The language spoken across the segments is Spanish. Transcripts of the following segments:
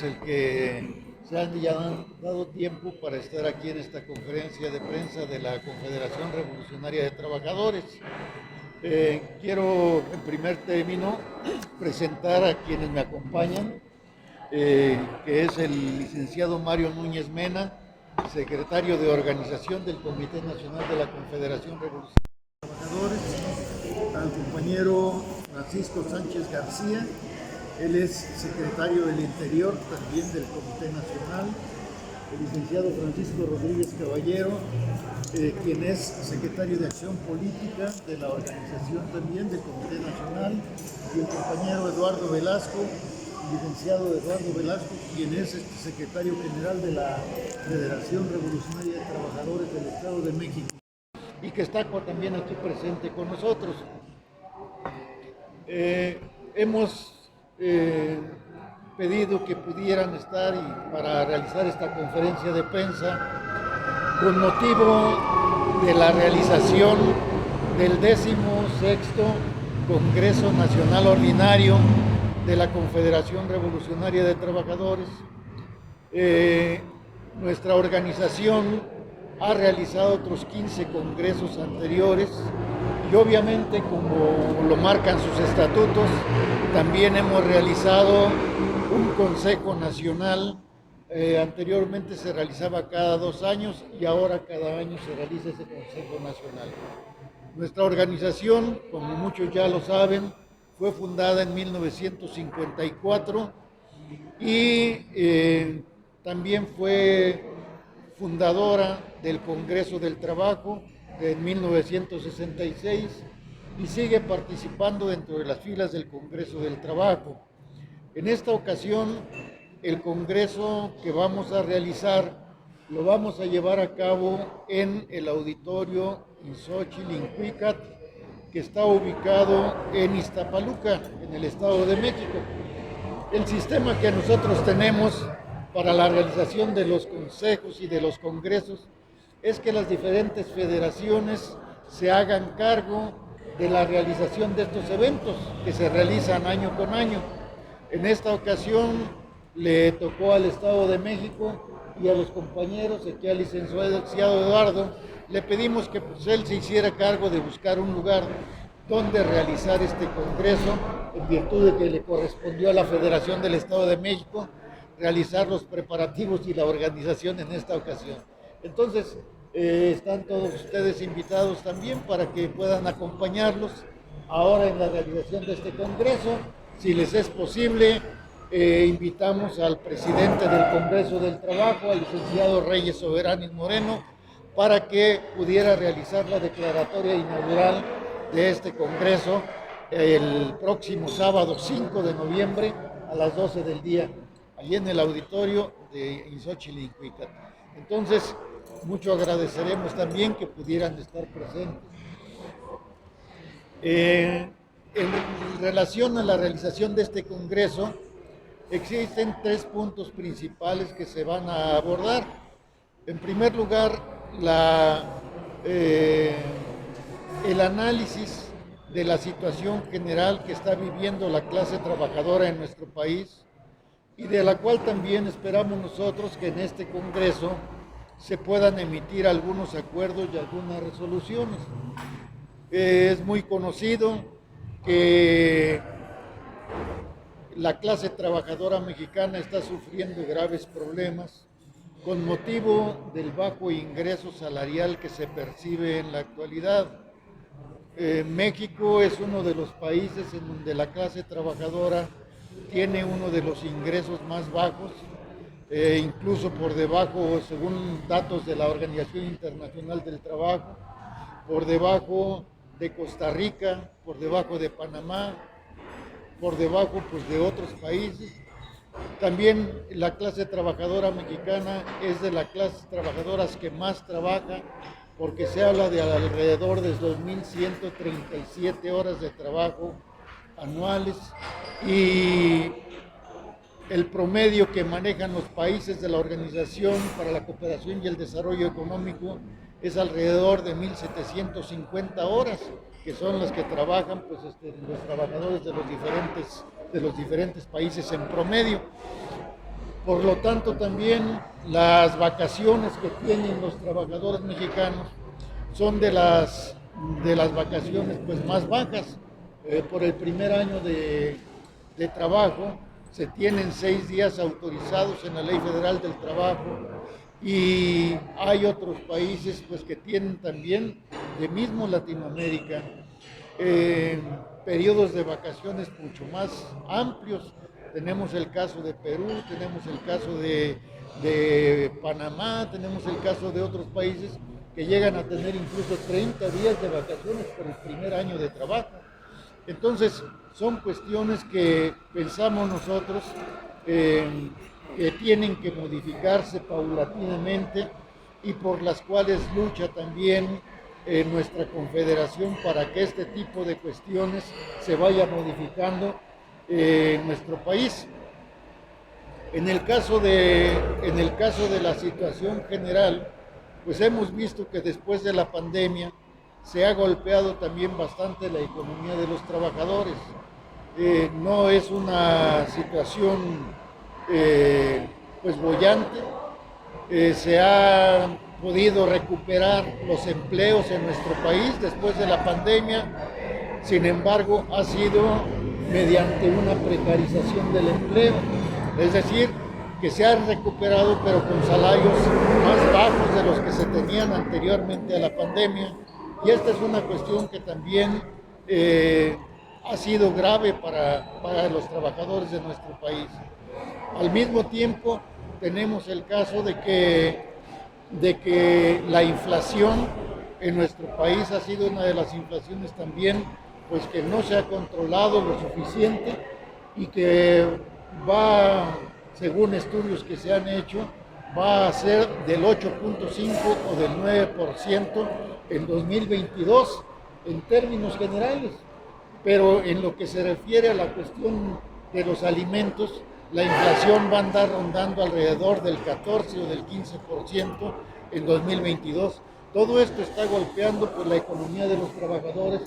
pues el que se han ya dado tiempo para estar aquí en esta conferencia de prensa de la Confederación Revolucionaria de Trabajadores. Quiero en primer término presentar a quienes me acompañan, que es el licenciado Mario Núñez Mena, secretario de Organización del Comité Nacional de la Confederación Revolucionaria de Trabajadores, al compañero Francisco Sánchez García, él es secretario del Interior también del Comité Nacional, el licenciado Francisco Rodríguez Caballero, quien es secretario de Acción Política de la organización también del Comité Nacional, y el compañero Eduardo Velasco, licenciado Eduardo Velasco, quien es secretario general de la Federación Revolucionaria de Trabajadores del Estado de México, y que está también aquí presente con nosotros. Hemos pedido que pudieran estar para realizar esta conferencia de prensa con motivo de la realización del 16º Congreso Nacional Ordinario de la Confederación Revolucionaria de Trabajadores. Nuestra organización ha realizado otros 15 congresos anteriores y obviamente, como lo marcan sus estatutos, también hemos realizado un Consejo Nacional. Anteriormente se realizaba cada 2 años y ahora cada año se realiza ese Consejo Nacional. Nuestra organización, como muchos ya lo saben, fue fundada en 1954 y también fue fundadora del Congreso del Trabajo de 1966 y sigue participando dentro de las filas del Congreso del Trabajo. En esta ocasión, el congreso que vamos a realizar lo vamos a llevar a cabo en el auditorio Xochitl, que está ubicado en Iztapaluca, en el Estado de México. El sistema que nosotros tenemos para la realización de los consejos y de los congresos es que las diferentes federaciones se hagan cargo de la realización de estos eventos que se realizan año con año. En esta ocasión le tocó al Estado de México y a los compañeros, aquí al licenciado Eduardo, le pedimos que pues, él se hiciera cargo de buscar un lugar donde realizar este congreso, en virtud de que le correspondió a la Federación del Estado de México realizar los preparativos y la organización en esta ocasión. Entonces, están todos ustedes invitados también para que puedan acompañarlos ahora en la realización de este congreso. Si les es posible, invitamos al presidente del Congreso del Trabajo, al licenciado Reyes Soberanis Moreno, para que pudiera realizar la declaratoria inaugural de este congreso el próximo sábado 5 de noviembre a las 12 del día, allí en el auditorio de Xochitl. Entonces, mucho agradeceremos también que pudieran estar presentes. En relación a la realización de este congreso, existen 3 puntos principales que se van a abordar. En primer lugar, el análisis de la situación general que está viviendo la clase trabajadora en nuestro país y de la cual también esperamos nosotros que en este congreso se puedan emitir algunos acuerdos y algunas resoluciones. Es muy conocido que la clase trabajadora mexicana está sufriendo graves problemas con motivo del bajo ingreso salarial que se percibe en la actualidad. México es uno de los países en donde la clase trabajadora tiene uno de los ingresos más bajos, incluso por debajo, según datos de la Organización Internacional del Trabajo, por debajo de Costa Rica, por debajo de Panamá, por debajo pues, de otros países. También la clase trabajadora mexicana es de las clases trabajadoras que más trabaja, porque se habla de alrededor de 2.137 horas de trabajo anuales, y el promedio que manejan los países de la Organización para la Cooperación y el Desarrollo Económico es alrededor de 1.750 horas, que son las que trabajan pues, los trabajadores de los diferentes países en promedio. Por lo tanto, también las vacaciones que tienen los trabajadores mexicanos son de las vacaciones pues, más bajas. Por el primer año de trabajo se tienen 6 días autorizados en la Ley Federal del Trabajo, y hay otros países pues, que tienen también, de mismo Latinoamérica, eh, periodos de vacaciones mucho más amplios. Tenemos el caso de Perú, tenemos el caso de Panamá, tenemos el caso de otros países que llegan a tener incluso 30 días de vacaciones por el primer año de trabajo. Entonces, son cuestiones que pensamos nosotros eh, que tienen que modificarse paulatinamente, y por las cuales lucha también nuestra confederación para que este tipo de cuestiones se vaya modificando en nuestro país. En el caso de la situación general, pues hemos visto que después de la pandemia se ha golpeado también bastante la economía de los trabajadores. No es una situación pues boyante. Se han podido recuperar los empleos en nuestro país después de la pandemia. Sin embargo, ha sido mediante una precarización del empleo, es decir, que se ha recuperado pero con salarios más bajos de los que se tenían anteriormente a la pandemia. Y esta es una cuestión que también ha sido grave para los trabajadores de nuestro país. Al mismo tiempo, tenemos el caso de que la inflación en nuestro país ha sido una de las inflaciones también pues que no se ha controlado lo suficiente, y que va, según estudios que se han hecho, va a ser del 8.5 o del 9% en 2022 en términos generales. Pero en lo que se refiere a la cuestión de los alimentos, la inflación va a andar rondando alrededor del 14 o del 15% en 2022. Todo esto está golpeando pues, la economía de los trabajadores,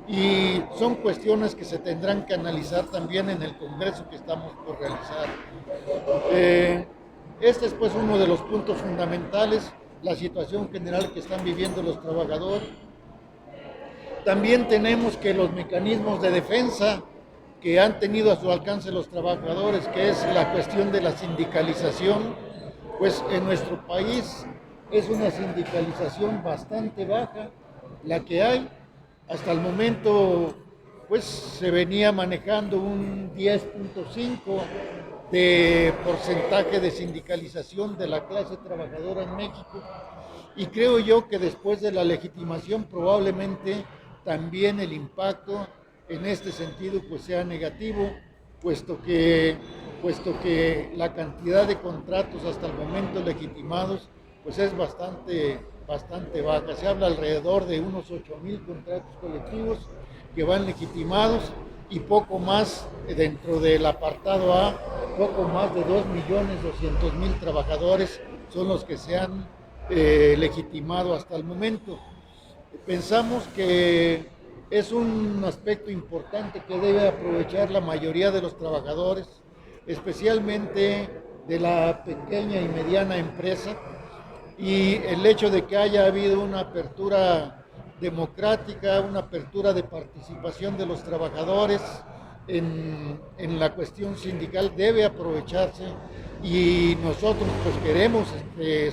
y son cuestiones que se tendrán que analizar también en el Congreso que estamos por realizar. Este es pues uno de los puntos fundamentales, la situación general que están viviendo los trabajadores. También tenemos que los mecanismos de defensa que han tenido a su alcance los trabajadores, que es la cuestión de la sindicalización, pues en nuestro país es una sindicalización bastante baja la que hay. Hasta el momento, pues se venía manejando un 10.5 de porcentaje de sindicalización de la clase trabajadora en México, y creo yo que después de la legitimación probablemente también el impacto en este sentido pues sea negativo, puesto que, puesto que la cantidad de contratos hasta el momento legitimados pues es bastante baja. Se habla alrededor de unos 8,000 contratos colectivos que van legitimados, y poco más dentro del apartado A, poco más de 2.200.000 trabajadores son los que se han legitimado hasta el momento. Pensamos que es un aspecto importante que debe aprovechar la mayoría de los trabajadores, especialmente de la pequeña y mediana empresa, y el hecho de que haya habido una apertura democrática, una apertura de participación de los trabajadores en la cuestión sindical debe aprovecharse, y nosotros pues queremos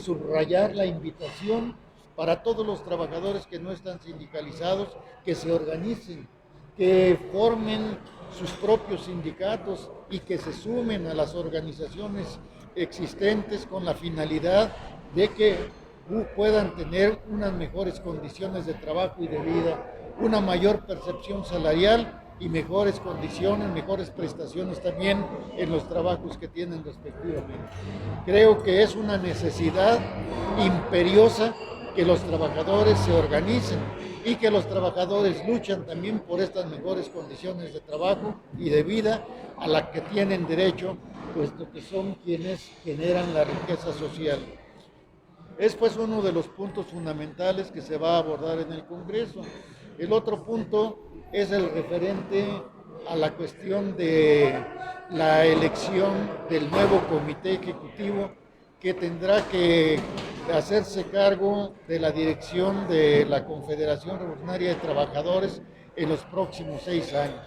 subrayar la invitación para todos los trabajadores que no están sindicalizados, que se organicen, que formen sus propios sindicatos y que se sumen a las organizaciones existentes con la finalidad de que puedan tener unas mejores condiciones de trabajo y de vida, una mayor percepción salarial y mejores condiciones, mejores prestaciones también en los trabajos que tienen respectivamente. Creo que es una necesidad imperiosa que los trabajadores se organicen y que los trabajadores luchan también por estas mejores condiciones de trabajo y de vida a las que tienen derecho, puesto que son quienes generan la riqueza social. Es pues uno de los puntos fundamentales que se va a abordar en el Congreso. El otro punto es el referente a la cuestión de la elección del nuevo comité ejecutivo que tendrá que hacerse cargo de la dirección de la Confederación Revolucionaria de Trabajadores en los próximos 6 años.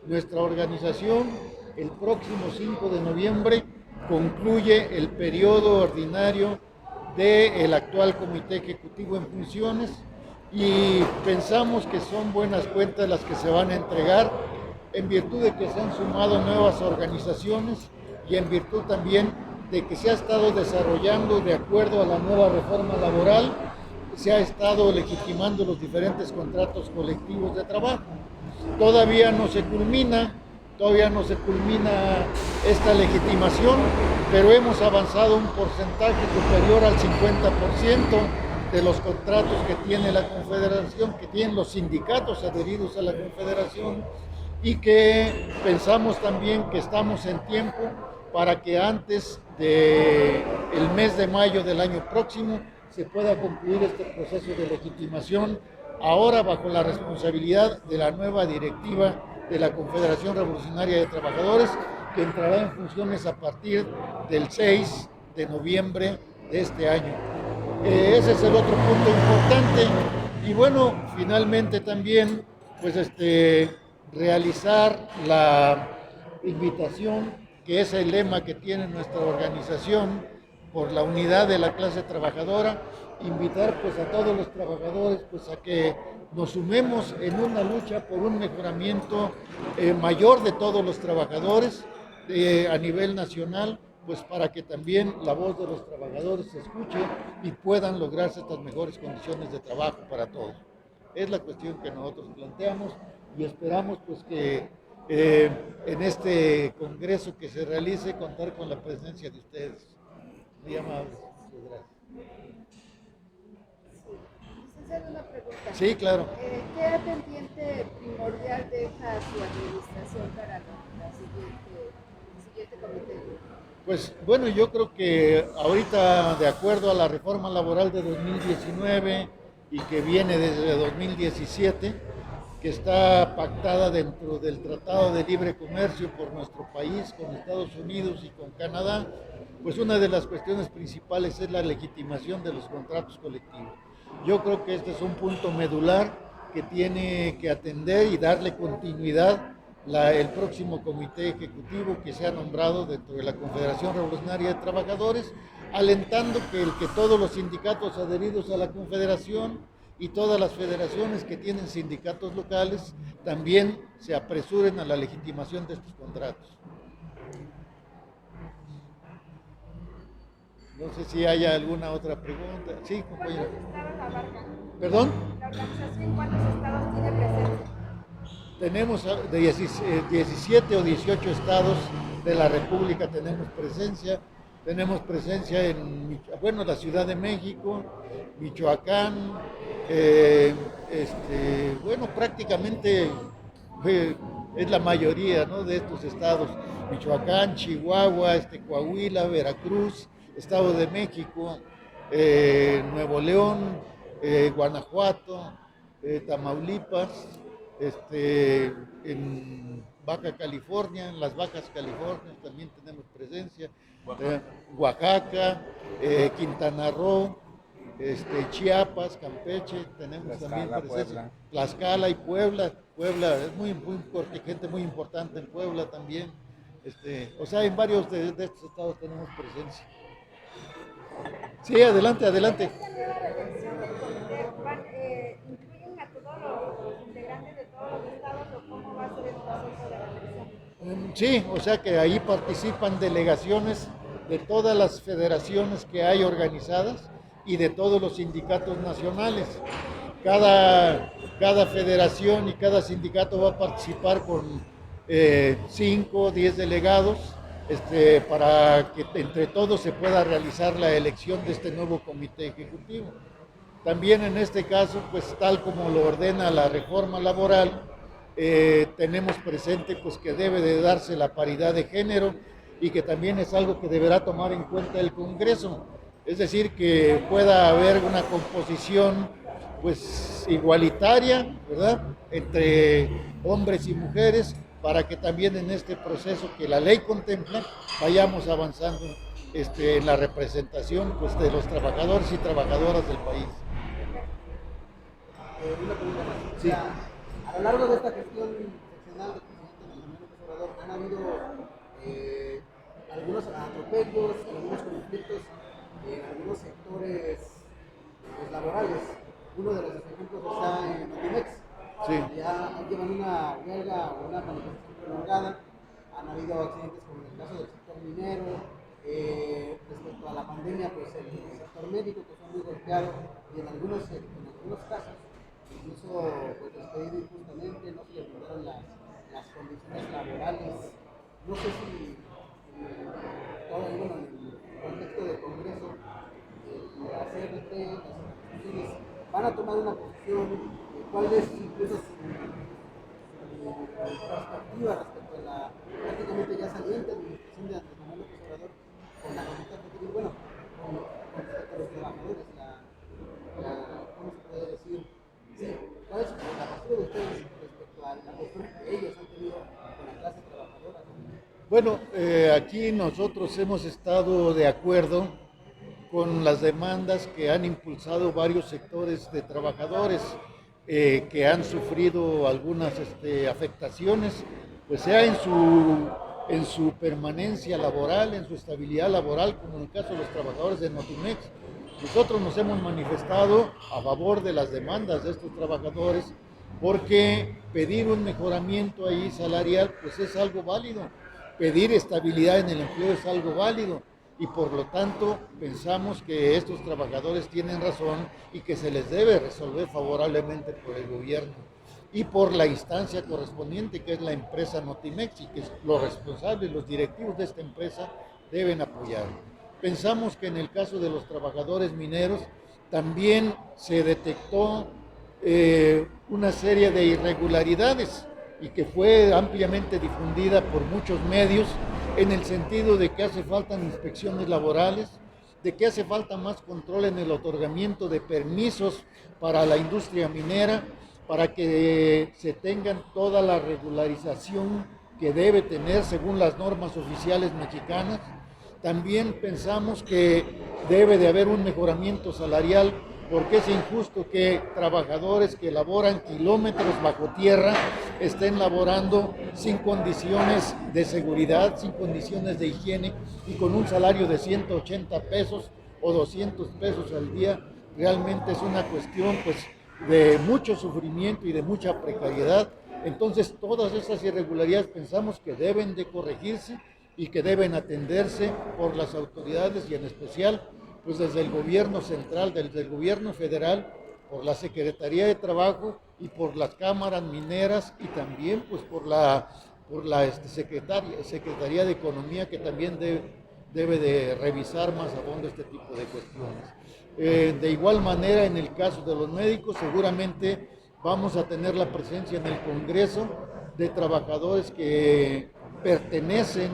Nuestra organización, el próximo 5 de noviembre, concluye el periodo ordinario del actual Comité Ejecutivo en funciones y pensamos que son buenas cuentas las que se van a entregar en virtud de que se han sumado nuevas organizaciones y en virtud también de que se ha estado desarrollando de acuerdo a la nueva reforma laboral, se ha estado legitimando los diferentes contratos colectivos de trabajo. Todavía no se culmina esta legitimación, pero hemos avanzado un porcentaje superior al 50% de los contratos que tiene la Confederación, que tienen los sindicatos adheridos a la Confederación, y que pensamos también que estamos en tiempo para que antes del mes de mayo del año próximo se pueda concluir este proceso de legitimación, ahora bajo la responsabilidad de la nueva directiva de la Confederación Revolucionaria de Trabajadores, que entrará en funciones a partir del 6 de noviembre de este año. Ese es el otro punto importante. Y bueno, finalmente también, pues realizar la invitación, que es el lema que tiene nuestra organización por la unidad de la clase trabajadora, invitar pues a todos los trabajadores pues a que nos sumemos en una lucha por un mejoramiento mayor de todos los trabajadores a nivel nacional, pues para que también la voz de los trabajadores se escuche y puedan lograrse estas mejores condiciones de trabajo para todos. Es la cuestión que nosotros planteamos y esperamos pues que en este congreso que se realice contar con la presencia de ustedes. Muy amables. Muchas gracias. Licenciado, una pregunta. Sí, claro. ¿Qué pendiente primordial deja su administración para el siguiente comité? Pues bueno, yo creo que ahorita, de acuerdo a la reforma laboral de 2019 y que viene desde 2017, que está pactada dentro del Tratado de Libre Comercio por nuestro país con Estados Unidos y con Canadá, pues una de las cuestiones principales es la legitimación de los contratos colectivos. Yo creo que este es un punto medular que tiene que atender y darle continuidad el próximo comité ejecutivo que se ha nombrado dentro de la Confederación Revolucionaria de Trabajadores, alentando que todos los sindicatos adheridos a la Confederación y todas las federaciones que tienen sindicatos locales también se apresuren a la legitimación de estos contratos. No sé si haya alguna otra pregunta. Sí, compañero. ¿Cuántos estados abarca? ¿Perdón? ¿La organización cuántos estados tiene presencia? Tenemos 17 o 18 estados de la República, tenemos presencia. Tenemos presencia en, bueno, la Ciudad de México, Michoacán, bueno, prácticamente es la mayoría, ¿no?, de estos estados. Michoacán, Chihuahua, Coahuila, Veracruz, Estado de México, Nuevo León, Guanajuato, Tamaulipas, en Baja California, en las Bajas California también tenemos presencia, Oaxaca, Quintana Roo, Chiapas, Campeche, tenemos también presencia, Tlaxcala y Puebla. Puebla es gente muy importante en Puebla también, o sea, en varios de estos estados tenemos presencia. Sí, adelante. ¿Esta nueva redacción del comité incluyen a todos los integrantes de todos los estados o cómo va a ser el proceso de redacción? Sí, o sea que ahí participan delegaciones de todas las federaciones que hay organizadas y de todos los sindicatos nacionales. Cada federación y cada sindicato va a participar con 5 o 10 delegados para que entre todos se pueda realizar la elección de este nuevo comité ejecutivo. También en este caso, pues tal como lo ordena la reforma laboral, tenemos presente pues que debe de darse la paridad de género y que también es algo que deberá tomar en cuenta el Congreso, es decir, que pueda haber una composición pues igualitaria, ¿verdad?, entre hombres y mujeres, para que también en este proceso que la ley contempla vayamos avanzando en la representación pues, de los trabajadores y trabajadoras del país. Una pregunta más. Sí. A lo largo de esta gestión seccional del presidente Andrés Manuel López Obrador han habido algunos atropellos, algunos conflictos en algunos sectores laborales. Uno de los ejemplos está en Notimex. Sí. Ya llevan una huelga o una manifestación prolongada. Han habido accidentes como en el caso del sector minero. Respecto a la pandemia, pues el sector médico que fue muy golpeado y en algunos casos incluso pues despedido injustamente, no se le brindaron las condiciones laborales. No sé si todo en el contexto del Congreso, la CRT, las instituciones van a tomar una posición, cuál es incluso su perspectiva respecto a la prácticamente ya saliente administración de Andrés Manuel López Obrador con la conducta que tiene, bueno, con respecto a los trabajadores, ¿cómo se puede decir? Sí, ¿cuál es la postura de ustedes respecto a la postura que ellos han tenido con la clase trabajadora? Bueno, aquí nosotros hemos estado de acuerdo con las demandas que han impulsado varios sectores de trabajadores que han sufrido algunas afectaciones, pues sea en su permanencia laboral, en su estabilidad laboral, como en el caso de los trabajadores de Notimex. Nosotros nos hemos manifestado a favor de las demandas de estos trabajadores porque pedir un mejoramiento ahí salarial pues es algo válido, pedir estabilidad en el empleo es algo válido y por lo tanto pensamos que estos trabajadores tienen razón y que se les debe resolver favorablemente por el gobierno y por la instancia correspondiente que es la empresa Notimex y que los responsables, los directivos de esta empresa deben apoyar. Pensamos que en el caso de los trabajadores mineros también se detectó una serie de irregularidades y que fue ampliamente difundida por muchos medios en el sentido de que hace falta inspecciones laborales, de que hace falta más control en el otorgamiento de permisos para la industria minera, para que se tengan toda la regularización que debe tener según las normas oficiales mexicanas. También pensamos que debe de haber un mejoramiento salarial porque es injusto que trabajadores que laboran kilómetros bajo tierra estén laborando sin condiciones de seguridad, sin condiciones de higiene y con un salario de 180 pesos o 200 pesos al día. Realmente es una cuestión pues de mucho sufrimiento y de mucha precariedad. Entonces todas esas irregularidades pensamos que deben de corregirse y que deben atenderse por las autoridades y en especial pues desde el gobierno central, desde el gobierno federal, por la Secretaría de Trabajo y por las cámaras mineras y también pues por la Secretaría de Economía que también debe de revisar más a fondo este tipo de cuestiones. De igual manera en el caso de los médicos seguramente vamos a tener la presencia en el Congreso de trabajadores que pertenecen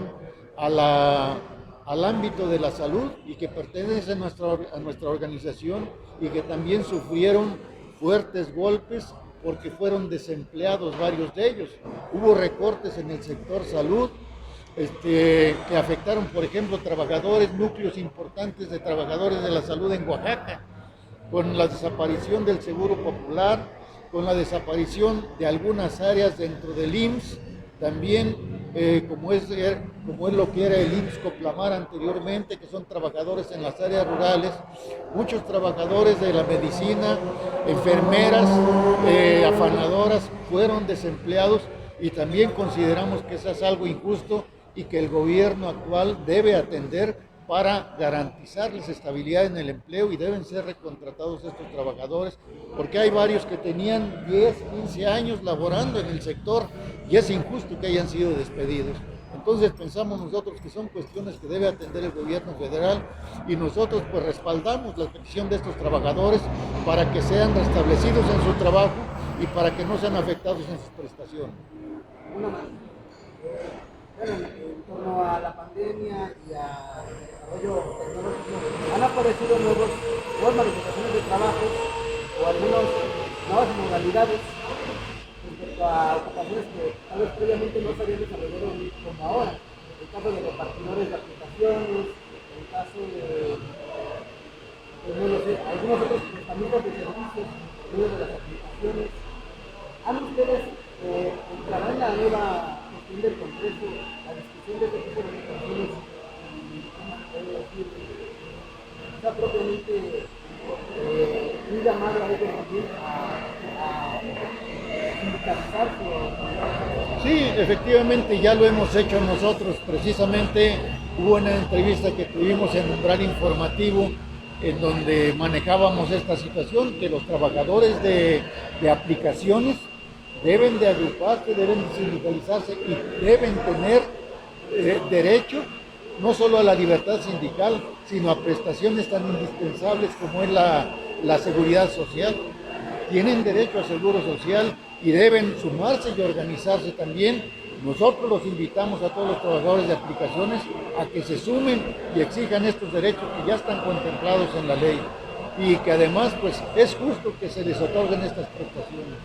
al ámbito de la salud y que pertenecen a nuestra organización y que también sufrieron fuertes golpes porque fueron desempleados varios de ellos. Hubo recortes en el sector salud que afectaron, por ejemplo, núcleos importantes de trabajadores de la salud en Oaxaca, con la desaparición del Seguro Popular, con la desaparición de algunas áreas dentro del IMSS, también como es lo que era el IMSS Coplamar anteriormente, que son trabajadores en las áreas rurales, muchos trabajadores de la medicina, enfermeras, afanadoras fueron desempleados y también consideramos que eso es algo injusto y que el gobierno actual debe atender para garantizarles estabilidad en el empleo y deben ser recontratados estos trabajadores porque hay varios que tenían 10, 15 años laborando en el sector y es injusto que hayan sido despedidos. Entonces pensamos nosotros que son cuestiones que debe atender el gobierno federal y nosotros pues respaldamos la petición de estos trabajadores para que sean restablecidos en su trabajo y para que no sean afectados en sus prestaciones. Una más. Bueno, en torno a la pandemia y al desarrollo tecnológico, han aparecido nuevas manifestaciones de trabajo o algunas nuevas modalidades respecto a ocupaciones funciones que tal vez previamente no se habían desarrollado como ahora. El caso de repartidores de aplicaciones, el caso de no lo sé, algunos otros prestamistas de servicios dentro de las aplicaciones. ¿Han ustedes entrado en la nueva gestión del Congreso la discusión de este tipo de situaciones y cómo se puede decir, quizá propiamente un llamado a ellos también a sindicalizarse o... Sí, efectivamente ya lo hemos hecho nosotros. Precisamente hubo una entrevista que tuvimos en Umbral Informativo en donde manejábamos esta situación, que los trabajadores de aplicaciones deben de agruparse, deben de sindicalizarse y deben tener derecho no solo a la libertad sindical, sino a prestaciones tan indispensables como es la seguridad social. Tienen derecho a seguro social y deben sumarse y organizarse también. Nosotros los invitamos a todos los trabajadores de aplicaciones a que se sumen y exijan estos derechos que ya están contemplados en la ley y que además pues es justo que se les otorguen estas prestaciones.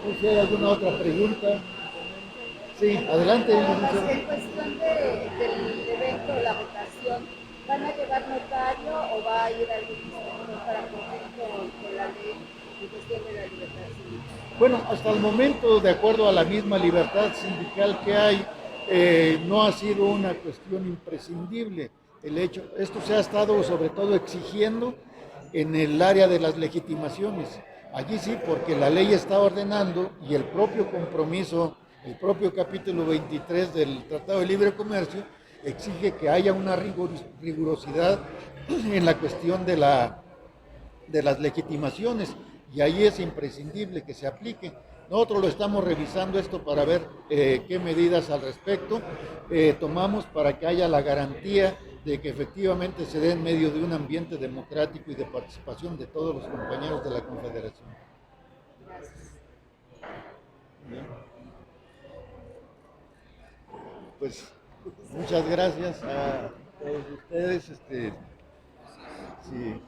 No sé si hay alguna otra pregunta. Sí, adelante. En cuestión del evento, la votación, ¿van a llevar notario o va a ir algún inspector para cumplir con la ley en cuestión de la libertad sindical? Bueno, hasta el momento, de acuerdo a la misma libertad sindical que hay, no ha sido una cuestión imprescindible. Esto se ha estado sobre todo exigiendo en el área de las legitimaciones. Allí sí, porque la ley está ordenando y el propio compromiso, el propio capítulo 23 del Tratado de Libre Comercio exige que haya una rigurosidad en la cuestión de las legitimaciones y ahí es imprescindible que se aplique. Nosotros lo estamos revisando esto para ver qué medidas al respecto tomamos para que haya la garantía de que efectivamente se dé en medio de un ambiente democrático y de participación de todos los compañeros de la Confederación. Gracias. Bien. Pues muchas gracias a todos ustedes. Sí.